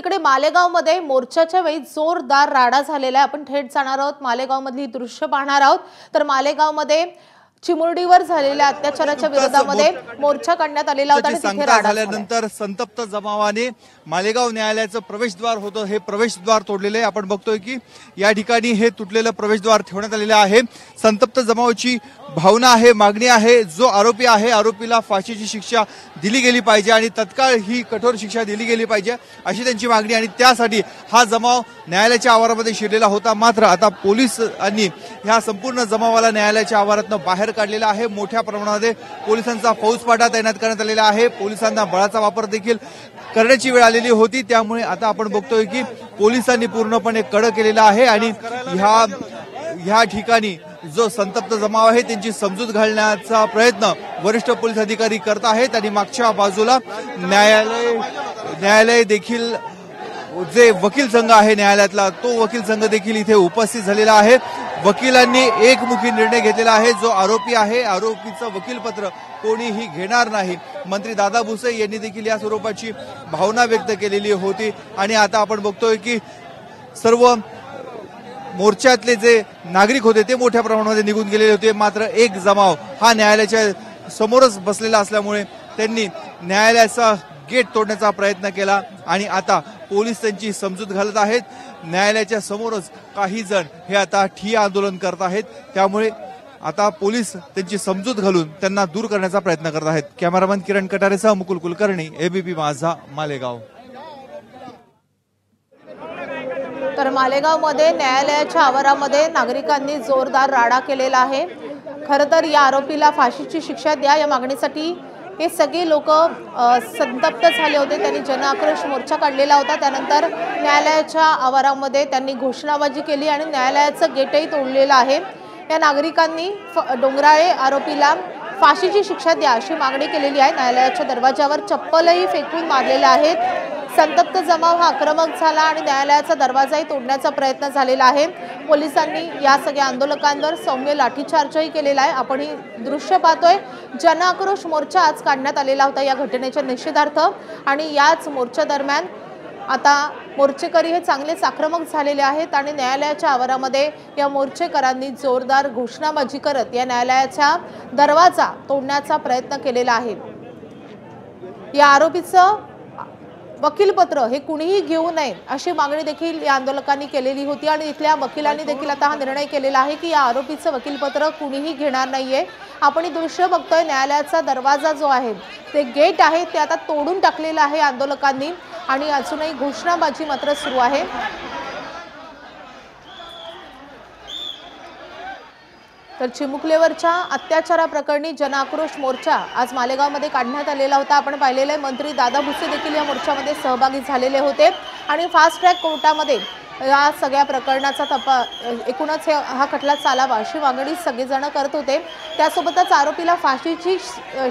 तिकडे मालेगावमध्ये मोर्चाच्या वेळी जोरदार राडा झालेला आहे। आपण थेट जाणार आहोत, मालेगावमधली दृश्य पाहणार आहोत। तर मालेगावमध्ये चिमुरडीवर झालेल्या अत्याचाराच्या विरोधामध्ये मोर्चा काढण्यात आलेला होता आणि तिथे राडा झाल्यानंतर संतप्त जमावाने मालेगाव न्यायालयाचं प्रवेशद्वार होतं, हे प्रवेशद्वार तोडलेले आहे। आपण बघतोय की या ठिकाणी हे तुटलेलं प्रवेशद्वार ठेवण्यात आलेलं आहे। संतप्त जमावाची भावना आहे, मागणी आहे, जो आरोपी आहे आरोपीला फाशीची शिक्षा दिली गेली पाहिजे आणि तत्काळ ही कठोर शिक्षा दिली गेली पाहिजे अशी त्यांची मागणी। आणि त्यासाठी हा जमाव न्यायालयाच्या आवारामध्ये शिरलेला होता। मात्र आता पोलिसांनी ह्या संपूर्ण जमावाला न्यायालयाच्या आवारातून बाहेर काढलेला आहे। मोठ्या प्रमाणामध्ये पोलिसांचा फौजफाटा तैनात करण्यात आलेला आहे। पोलिसांना बळाचा वापर देखील करण्याची वेळ आलेली होती, त्यामुळे आता आपण बघतोय की पोलिसांनी पूर्णपणे कडक केलेला आहे आणि ह्या ठिकाणी जो संतप्त जमाव आहे त्यांची समजूत घालण्याचा प्रयत्न वरिष्ठ पोलीस अधिकारी करत आहेत। आणि मागच्या बाजूला न्यायालय देखील जे वकील संघ आहे न्यायालयातला तो वकील संघ देखील इथे उपस्थित झालेला आहे। वकिलांनी एकमुखी निर्णय घेतलेला आहे, जो आरोपी आहे आरोपीचं वकीलपत्र कोणीही घेणार नाही। मंत्री दादा भुसे यांनी देखील या स्वरूपाची भावना व्यक्त केलेली होती। आणि आता आपण बघतोय की सर्व मोर्चातले जे नागरिक होते ते मोठ्या प्रमाणामध्ये निघून गेलेले होते। मात्र एक जमाव हा न्यायालयाच्या समोरच बसलेला असल्यामुळे त्यांनी न्यायालयाचा गेट तोडण्याचा प्रयत्न केला आणि आता पोलीस त्यांची समजूत घालत आहेत। न्यायालयाच्या समोरच काही जण हे आता ठिय्या आंदोलन करत आहेत, त्यामुळे आता पोलीस त्यांची समजूत घालून त्यांना दूर करण्याचा प्रयत्न करत आहेत। कॅमेरामन किरण कटारेसह मुकुल कुलकर्णी, एबीपी माझा, मालेगाव। तर मालेगावमध्ये न्यायालयाच्या आवारामध्ये नागरिकांनी जोरदार राडा केलेला आहे। खरं तर या आरोपीला फाशीची शिक्षा द्या या मागणीसाठी हे सगळे लोक संतप्त झाले होते। त्यांनी जनआक्रोश मोर्चा काढलेला होता। त्यानंतर न्यायालयाच्या आवारामध्ये त्यांनी घोषणाबाजी केली आणि न्यायालयाचं गेटही तोडलेलं आहे। या नागरिकांनी डोंगराळे आरोपीला फाशीची शिक्षा द्या अशी मागणी केलेली आहे। न्यायालयाच्या दरवाजावर चप्पलही फेकून मारलेले आहेत। संतप्त जमाव हा आक्रमक झाला आणि न्यायालयाचा दरवाजाही तोडण्याचा प्रयत्न झालेला आहे। पोलिसांनी या सगळ्या आंदोलकांवर सौम्य लाठीचार्जही केलेला आहे। आपण ही दृश्य पाहतोय। जनआक्रोश मोर्चा आज काढण्यात आलेला होता या घटनेच्या निषेधार्थ आणि याच मोर्चा दरम्यान आता मोर्चेकरी हे चांगलेच आक्रमक झालेले आहेत आणि न्यायालयाच्या आवारामध्ये या मोर्चेकरांनी जोरदार घोषणाबाजी करत या न्यायालयाचा दरवाजा तोडण्याचा प्रयत्न केलेला आहे। या आरोपीचं वकीलपत्र हे कुणीही घेऊ नये अशी मागणी देखील या आंदोलकांनी केलेली होती आणि इथल्या वकिलांनी देखील आता हा निर्णय केलेला आहे की या आरोपीचं वकीलपत्र कुणीही घेणार नाहीये। आपण ही दृश्य बघतोय, न्यायालयाचा दरवाजा जो आहे ते गेट आहे ते आता तोडून टाकलेलं आहे आंदोलकांनी आणि अजूनही घोषणाबाजी मात्र सुरू आहे। तर चिमुकलेवरच्या अत्याचाराप्रकरणी जनआक्रोश मोर्चा आज मालेगावमध्ये काढण्यात आलेला होता। आपण पाहिलेलं आहे, मंत्री दादा भुसे देखील या मोर्चामध्ये सहभागी झालेले होते आणि फास्ट ट्रॅक कोर्टामध्ये या सगळ्या प्रकरणाचा एकूणच हा खटला चालावा अशी मागणी सगळेजण करत होते। त्यासोबतच आरोपीला फाशीची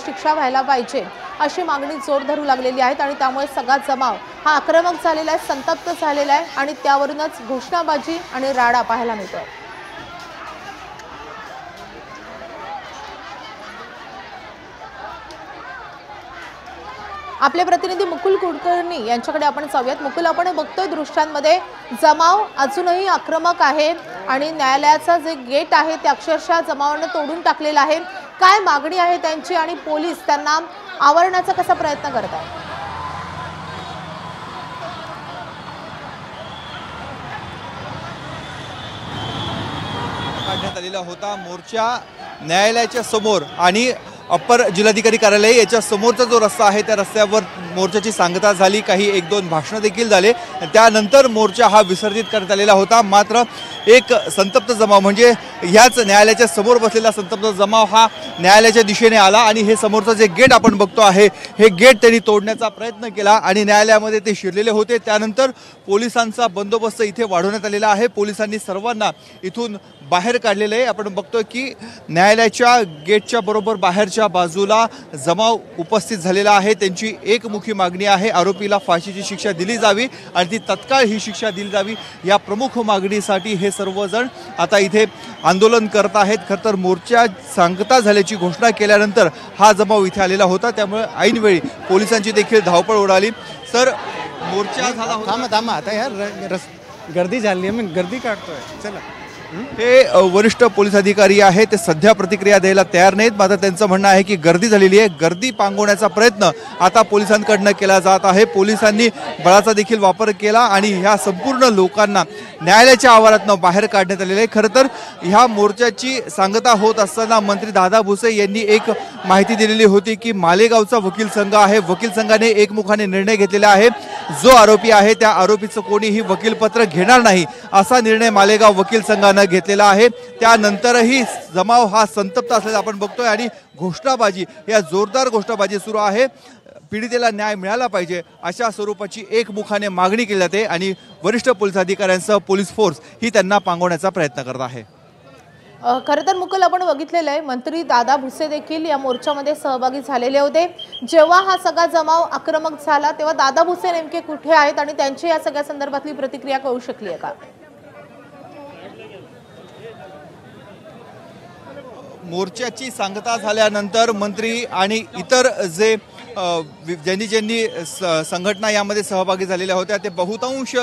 शिक्षा व्हायला पाहिजे अशी मागणी जोर धरू लागलेली आहे आणि त्यामुळे सगळा जमाव हा आक्रमक झालेला आहे, संतप्त झालेला आहे आणि त्यावरूनच घोषणाबाजी आणि राडा पाहायला मिळतोय। आपले प्रतिनिधी मुकुल कुलकर्णी यांच्याकडे आपण जाऊयात। मुकुल, आपण बघतोय दृश्यांमध्ये जमाव अजूनही आक्रमक आहे आणि न्यायालयाचा जे गेट आहे ते अक्षरशः जमावाने तोडून टाकलेला आहे। काय मागणी आहे त्यांची आणि पोलीस त्यांना आवरण्याचा कसा प्रयत्न करत आहेत? काढण्यात आलेला होता मोर्चा न्यायालयाच्या समोर आणि अप्पर जिल्हाधिकारी कार्यालय याच्या समोरचा जो रस्ता आहे त्या रस्त्यावर मोर्चाची सांगता झाली, काही एक दोन भाषणं देखील झाले। त्यानंतर मोर्चा हा विसर्जित करण्यात आलेला होता। मात्र एक संतप्त जमाव म्हणजे ह्याच न्यायालयाच्या समोर बसलेला संतप्त जमाव हा न्यायालयाच्या दिशेने आला आणि हे समोरचं जे गेट आपण बघतो आहे हे गेट त्यांनी तोडण्याचा प्रयत्न केला आणि न्यायालयामध्ये ते शिरलेले होते। त्यानंतर पोलिसांचा बंदोबस्त इथे वाढवण्यात आलेला आहे। पोलिसांनी सर्वांना इथून बाहेर काढलेलं आहे। आपण बघतोय की न्यायालयाच्या गेटच्या बरोबर बाहेरच्या बाजूला जमाव उपस्थित झालेला आहे। त्यांची एकमुखी मागणी आहे, आरोपीला फाशीची शिक्षा दिली जावी आणि ती तत्काळ ही शिक्षा दिली जावी। या प्रमुख मागणीसाठी हे सर्वजण आता इथे आंदोलन करत आहेत। खरं तर मोर्चा सांगता झाल्याची घोषणा केल्यानंतर हा जमाव इथे आलेला होता, त्यामुळे ऐनवेळी पोलिसांची देखील धावपळ उडाली। तर मोर्चा झाला होता. थांबा आता यार गर्दी झाली आहे, मी गर्दी काढतोय. चला. हे वरिष्ठ पोलीस अधिकारी आहे, ते सध्या प्रतिक्रिया द्यायला तयार नाहीत. मात्र त्यांचं म्हणणं आहे की गर्दी झालेली आहे, गर्दी पांगवण्याचा प्रयत्न आता पोलिसांकडनं केला जात आहे. पोलिसांनी बळाचा देखील वापर केला आणि ह्या संपूर्ण लोकांना न्यायालयाच्या आवारातनं बाहेर काढण्यात आलेलं आहे. खरं तर ह्या मोर्चाची सांगता होत असताना मंत्री दादा भुसे यांनी एक माहिती दिलेली होती की मालेगावचा वकील संघ आहे, वकील संघाने एकमुखाने निर्णय घेतलेला आहे. जो आरोपी आहे त्या आरोपीचं कोणीही वकीलपत्र घेणार नाही असा निर्णय मालेगाव वकील संघानं घेतलेला आहे. त्यानंतरही जमाव हा संतप्त असलेला आपण बघतोय आणि घोषणाबाजी, या जोरदार घोषणाबाजी सुरू आहे. पीडितेला न्याय मिळाला पाहिजे अशा स्वरूपाची एकमुखाने मागणी केली जाते आणि वरिष्ठ पोलीस अधिकाऱ्यांसह पोलीस फोर्स ही त्यांना पांगवण्याचा प्रयत्न करत आहे. खरं तर मुकुल, आपण बघितलेलं आहे मंत्री दादा भुसे देखील या मोर्चामध्ये सहभागी झालेले होते. जेव्हा हा सगळा जमाव आक्रमक झाला तेव्हा दादा भुसे नेमके कुठे आहेत आणि त्यांची या सगळ्या संदर्भातली प्रतिक्रिया कळू शकली आहे का? मोर्चाची सांगता झाल्यानंतर मंत्री आणि इतर जे ज्यांनी संघटना यामध्ये सहभागी झालेल्या होत्या ते बहुतांश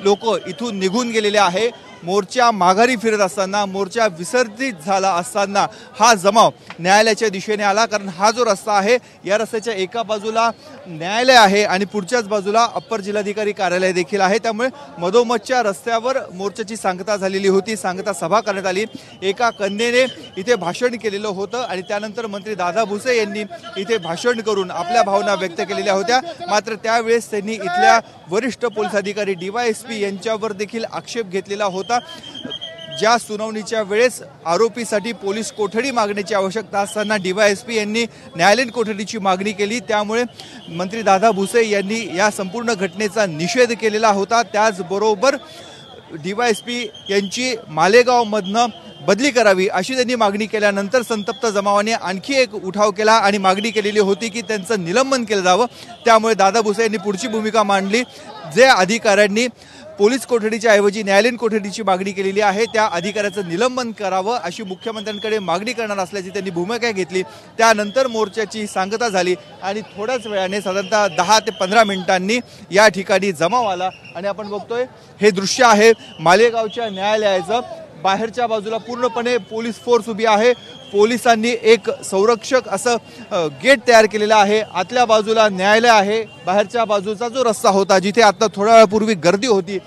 लोक इथून निघून गेलेले आहे. मोर्चा माघारी फिरत असताना, मोर्चा विसर्जित झाला असताना हा जमाव न्यायालयाच्या दिशेने आला. कारण हा जो रस्ता आहे या रस्त्याच्या एका बाजूला न्यायालय आहे आणि पुढच्याच बाजूला अप्पर जिल्हाधिकारी कार्यालय देखील आहे. त्यामुळे मधोमधच्या रस्त्यावर मोर्चाची सांगता झालेली होती, सांगता सभा करण्यात आली. एका कन्येने इथे भाषण केलेलं होतं आणि त्यानंतर मंत्री दादा भुसे यांनी इथे भाषण करून आपल्या भावना व्यक्त केलेल्या होत्या. मात्र त्यावेळेस त्यांनी इथल्या वरिष्ठ पोलीस अधिकारी DYSP यांच्यावर देखील आक्षेप घेतलेला होता. ज्या सुनावणीच्या वेळेस आरोपीसाठी पोलीस कोठडी मागण्याची आवश्यकता असताना DYSP यांनी न्यायालयीन कोठडीची मागणी केली. त्यामुळे मंत्री दादा भुसे यांनी या संपूर्ण घटनेचा निषेध केलेला होता. त्याचबरोबर DYSP यांची मालेगावमधनं बदली करावी अशी त्यांनी मागणी केल्यानंतर संतप्त जमावाने आणखी एक उठाव केला आणि मागणी केलेली होती की त्यांचं निलंबन केलं जावं. त्यामुळे दादा भुसे यांनी पुढची भूमिका मांडली. जे अधिकाऱ्यांनी पोलीस कोठडीच्या ऐवजी न्यायालयीन कोठडीची मागणी केलेली आहे त्या अधिकाऱ्याचं निलंबन करावं अशी मुख्यमंत्र्यांकडे मागणी करणार असल्याची त्यांनी भूमिका घेतली. त्यानंतर मोर्चाची सांगता झाली आणि थोड्याच वेळाने साधारणतः 10 ते 15 मिनिटांनी या ठिकाणी जमाव आला आणि आपण बघतोय हे दृश्य आहे मालेगावच्या न्यायालयाचं. बाहेरच्या बाजूला पूर्णपणे पोलीस फोर्स उभी आहे. पोलिसांनी एक संरक्षक असं गेट तयार केलेलं आहे. आतल्या बाजूला न्यायालय आहे. बाहेरच्या बाजूचा जो रस्ता होता जिथे आता थोड्या वेळापूर्वी गर्दी होती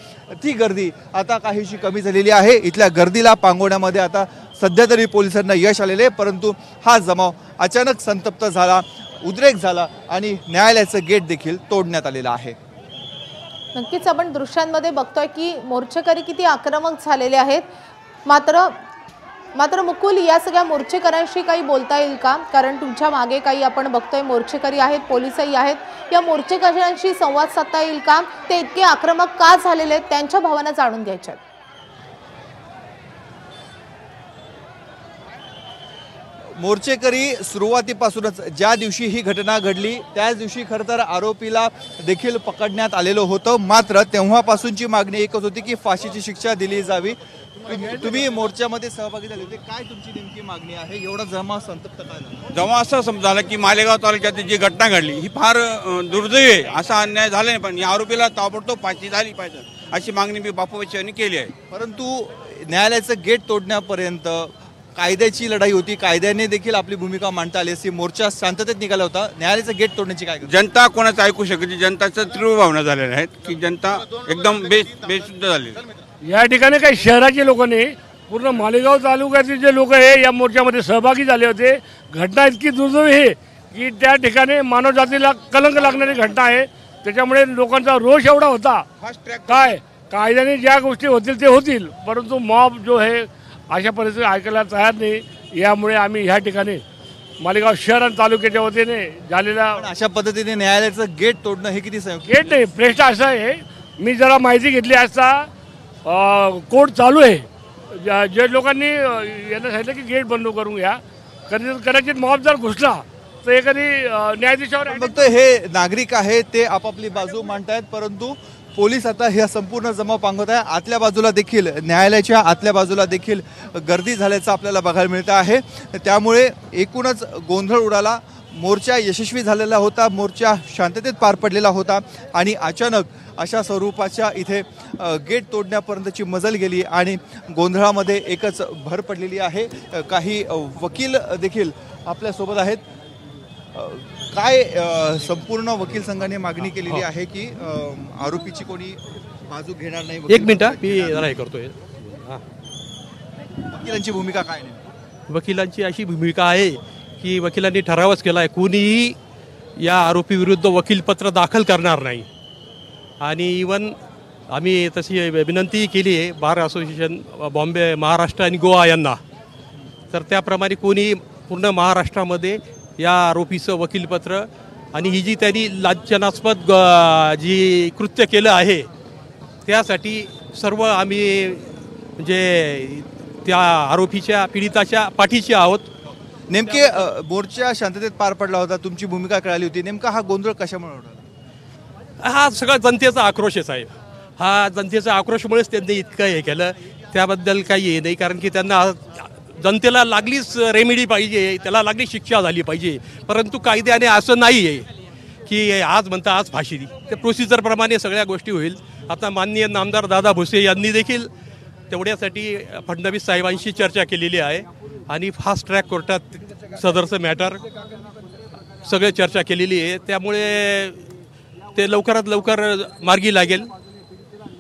ती गर्दी आता काहीशी कमी झालेली आहे. इथल्या गर्दीला पांगवण्यामध्ये आता सध्या तरी पोलिसांना यश आलेले, परंतु हा जमाव अचानक संतप्त झाला, उद्रेक झाला आणि न्यायालयाचं गेट देखील तोडण्यात आलेलं आहे. नक्कीच आपण दृश्यांमध्ये बघतोय की मोर्चेकरी किती आक्रमक झालेले आहेत. मात्र मुकुल, या सगळ्या मोर्चेकऱ्यांशी काही बोलता येईल का? कारण तुमच्या मागे काही आपण बघतोय मोर्चेकरी आहेत, पोलीसही आहेत. या मोर्चेकऱ्यांशी संवाद साधता येईल का? ते इतके आक्रमक का झालेले आहेत त्यांच्या भावना जाणून घ्यायच्या. मोर्चेकरी सुरुवातीपासूनच ज्या दिवशी ही घटना घडली त्याच दिवशी खरं तर आरोपीला देखील पकडण्यात आलेलं होतं. मात्र तेव्हापासूनची मागणी एकच होती की फाशीची शिक्षा दिली जावी. तुम्ही मोर्चामध्ये सहभागी झाले होते, काय तुमची नेमकी मागणी आहे? एवढा जमा संतप्त काय झाला? जेव्हा असं समजालं की मालेगाव तालुक्यात जी घटना घडली ही फार दुर्दैवी आहे, असा अन्याय झाला नाही, पण या आरोपीला ताबडतोब फाशी झाली पाहिजे अशी मागणी मी बापूबाई यांनी केली आहे. परंतु न्यायालयाचं गेट तोडण्यापर्यंत कायद्याची लढाई होती, कायद्याने देखील आपली भूमिका मांडता आली असती. मोर्चा शांततेत निघाला होता, न्यायालयाचं गेट तोडण्याची काय? जनता कोणाचं ऐकू शकते? जनताच्या तीव्र भावना झालेल्या आहेत की जनता एकदम बेशुद्ध झालेली. या ठिकाणी काही शहराचे लोक नाही, पूर्ण मालेगाव तालुक्यातील जे लोक आहे या मोर्चामध्ये सहभागी झाले होते. घटना इतकी दुर्दैवी आहे की त्या ठिकाणी मानवजातीला कलंक लागणारी घटना आहे. त्याच्यामुळे लोकांचा रोष एवढा होता काय कायद्याने ज्या गोष्टी होतील ते होतील, परंतु मॉब जो आहे अशा परिस्थिती ऐकायला तयार नाही. यामुळे आम्ही ह्या ठिकाणी मालेगाव शहर आणि तालुक्याच्या वतीने झालेला अशा पद्धतीने न्यायालयाचं गेट तोडणं हे किती गेट नाही, प्रश्न असा आहे. मी जरा माहिती घेतली असता कोर्ट चालू आहे. जे लोकांनी यांना सांगितलं की गेट बंद करून घ्या, कदाचित मॉब जर घुसला तर एखादी न्यायाधीशावर. फक्त हे नागरिक आहेत ते आपापली बाजू मांडतायत, परंतु पोलीस आता ह्या संपूर्ण जमाव पांगवत आहे. आतल्या बाजूला देखील न्यायालयाच्या आतल्या बाजूला देखील गर्दी झाल्याचं आपल्याला बघायला मिळतं आहे. त्यामुळे एकूणच गोंधळ उडाला. मोर्चा यशस्वी झालेला होता, मोर्चा शांततेत पार पडलेला होता आणि अचानक अशा स्वरूपाच्या इथे गेट तोडण्यापर्यंतची मजल गेली आणि गोंधळामध्ये एकच भर पडलेली आहे। काही वकील देखील आपल्यासोबत आहेत। काय संपूर्ण वकील संघाने मागणी केलेली आहे की आरोपीची कोणी बाजू घेणार नाही? एक मिनिट मी जरा हे करतोय। वकिलांची भूमिका काय नाही? वकिलांची अशी भूमिका आहे की वकिलांनी ठरावच केला आहे कोणीही या आरोपीविरुद्ध वकीलपत्र दाखल करणार नाही आणि इवन आम्ही तशी विनंतीही केली आहे बार असोसिएशन बॉम्बे, महाराष्ट्र आणि गोवा यांना, तर त्याप्रमाणे कोणी पूर्ण महाराष्ट्रामध्ये या आरोपीचं वकीलपत्र आणि ही जी त्यांनी लांछनास्पद जी कृत्य केलं आहे त्यासाठी सर्व आम्ही म्हणजे त्या आरोपीच्या पीडिताच्या पाठीशी आहोत। नेमके मोर्चा शांततेत पार पडला होता, तुमची भूमिका कळाली होती, नेमका हा गोंधळ कशामुळे उडाला? हा सगळा जनतेचा आक्रोश आहे साहेब, हा जनतेचा आक्रोशमुळेच त्यांनी इतकं हे केलं, त्याबद्दल काही हे नाही, कारण की त्यांना जनतेला लागलीच रेमेडी पाहिजे, त्याला लागली शिक्षा झाली पाहिजे, परंतु कायद्याने असं नाही आहे की आज म्हणता आज फाशी, ते प्रोसिजरप्रमाणे सगळ्या गोष्टी होईल। आता माननीय नामदार दादा भुसे यांनी देखील तेवढ्यासाठी फडणवीस साहेबांशी चर्चा केलेली आहे आणि फास्ट ट्रॅक कोर्टात सदरचं मॅटर सगळे चर्चा केलेली आहे, त्यामुळे ते लवकरात लवकर मार्गी लागेल।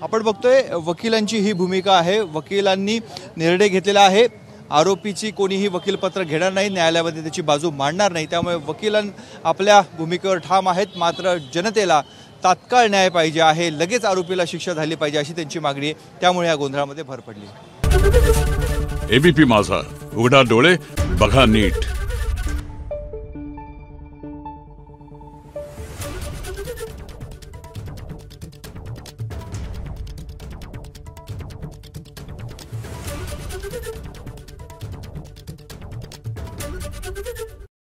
आपण बघतोय वकिलांची ही भूमिका आहे, वकिलांनी निर्णय घेतलेला आहे, आरोपीची कोणीही वकीलपत्र घेणार नाही, न्यायालयामध्ये त्याची बाजू मांडणार नाही, त्यामुळे वकिलां आपल्या भूमिकेवर ठाम आहेत। मात्र जनतेला तात्काळ न्याय पाहिजे आहे, लगेच आरोपीला शिक्षा झाली पाहिजे अशी त्यांची मागणी आहे, त्यामुळे या गोंधळामध्ये भर पडली। एबीपी माझा, उघडा डोळे बघा नीट।